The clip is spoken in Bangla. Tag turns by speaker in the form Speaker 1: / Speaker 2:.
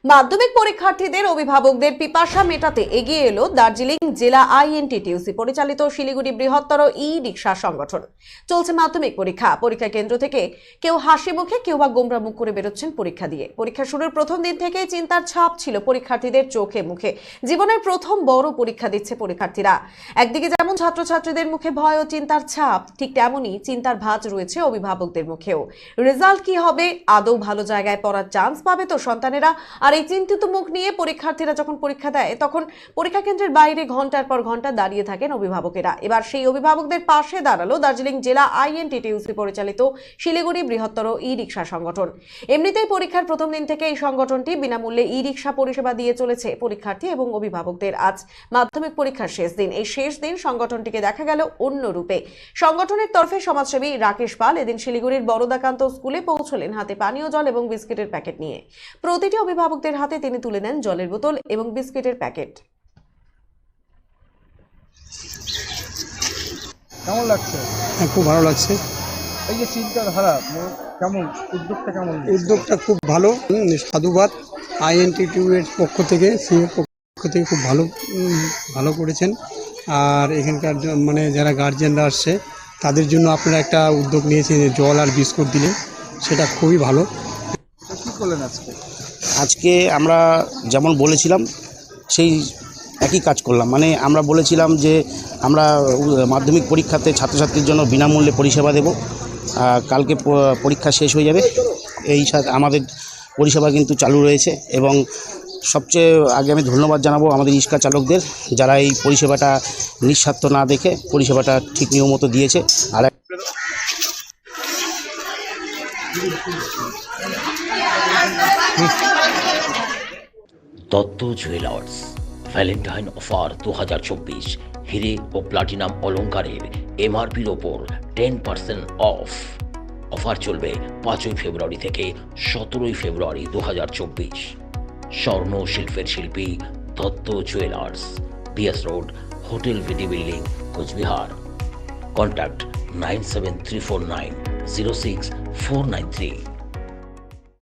Speaker 1: মাধ্যমিক পরীক্ষার্থীদের অভিভাবকদের পিপাসা মেটাতে এগিয়ে এলো দার্জিলিং জেলা আইএনটিটিউসি পরিচালিত শিলিগুড়ি বৃহত্তর ই রিক্সা সংগঠন। চলছে মাধ্যমিক পরীক্ষা কেন্দ্র থেকে কেউ হাসি মুখে, কেউ বা গোমরা মুখ করে বেরোচ্ছেন পরীক্ষা দিয়ে। পরীক্ষা শুরুর প্রথম দিন থেকেই চিন্তার ছাপ ছিল পরীক্ষার্থীদের চোখে মুখে। জীবনের প্রথম বড় পরীক্ষা দিচ্ছে পরীক্ষার্থীরা। একদিকে যেমন ছাত্রছাত্রীদের মুখে ভয় ও চিন্তার ছাপ, ঠিক তেমনই চিন্তার ভাঁজ রয়েছে অভিভাবকদের মুখেও। রেজাল্ট কি হবে, আদৌ ভালো জায়গায় পড়ার চান্স পাবে তো সন্তানেরা? আর এই চিন্তিত মুখ নিয়ে পরীক্ষার্থীরা যখন পরীক্ষা দেয়, তখন পরীক্ষা কেন্দ্রের বাইরে ঘন্টার পর ঘন্টা দাঁড়িয়ে থাকেন অভিভাবকেরা। এবার সেই অভিভাবকদের পাশে দাঁড়ালো দার্জিলিং জেলা আইএনটিটিউসি পরিচালিত শিলিগুড়ি বৃহত্তর ই রিক্সা সংগঠন। এমনিতেই পরীক্ষার প্রথম দিন থেকে এই সংগঠনটি বিনামূল্যে ই রিক্সা পরিষেবা দিয়ে চলেছে পরীক্ষার্থী এবং অভিভাবকদের। আজ মাধ্যমিক পরীক্ষার শেষ দিন। এই শেষ দিন সংগঠনটিকে দেখা গেল অন্য রূপে। সংগঠনের তরফে সমাজসেবী রাকেশ পাল এদিন শিলিগুড়ির বড়দাকান্ত স্কুলে পৌঁছলেন হাতে পানীয় জল এবং বিস্কিটের প্যাকেট নিয়ে। প্রতিটি অভিভাবকদের হাতে তিনি তুলে নেন জলের বোতল এবং বিস্কিটের প্যাকেট।
Speaker 2: কেমন লাগছে?
Speaker 3: খুব ভালো লাগছে।
Speaker 2: এই যে চিন্তাধারা কেমন, উদ্যোগটা কেমন?
Speaker 3: উদ্যোগটা খুব ভালো। সাধুবাদ আইএনটিটিউ এর পক্ষ থেকে, সিএর পক্ষ থেকে খুব ভালো করেছেন। আর এখানকার মানে যারা গার্জিয়ানরা আসছে তাদের জন্য আপনারা একটা উদ্যোগ নিয়েছেন, জল আর বিস্কুট দিলেন, সেটা খুবই ভালো।
Speaker 2: কী করলেন
Speaker 4: আজকে আমরা যেমন বলেছিলাম সেই একই কাজ করলাম। মানে আমরা বলেছিলাম যে আমরা মাধ্যমিক পরীক্ষাতে ছাত্রছাত্রীর জন্য বিনামূল্যে পরিষেবা দেব। কালকে পরীক্ষা শেষ হয়ে যাবে, এই সাথে আমাদের পরিষেবা কিন্তু চালু রয়েছে। এবং সবচেয়ে আগে আমি ধন্যবাদ জানাবো আমাদের রিক্সা চালকদের, যারা এই পরিষেবাটা নিঃস্বার্থ না দেখে পরিষেবাটা ঠিক নিয়ম মতো দিয়েছে। আর
Speaker 5: দত্ত জুয়েলার্স ভ্যালেন্টাইন অফার 2024 হিরে ও প্লাটিনাম অলংকারের এমআরপির ওপর 10% অফ। অফার চলবে 5 ফেব্রুয়ারি থেকে 17 ফেব্রুয়ারি 2024। স্বর্ণ শিল্পের শিল্পী Dutta jewellers, PS road, hotel VD building, Coochbehar. Contact 97349 06493।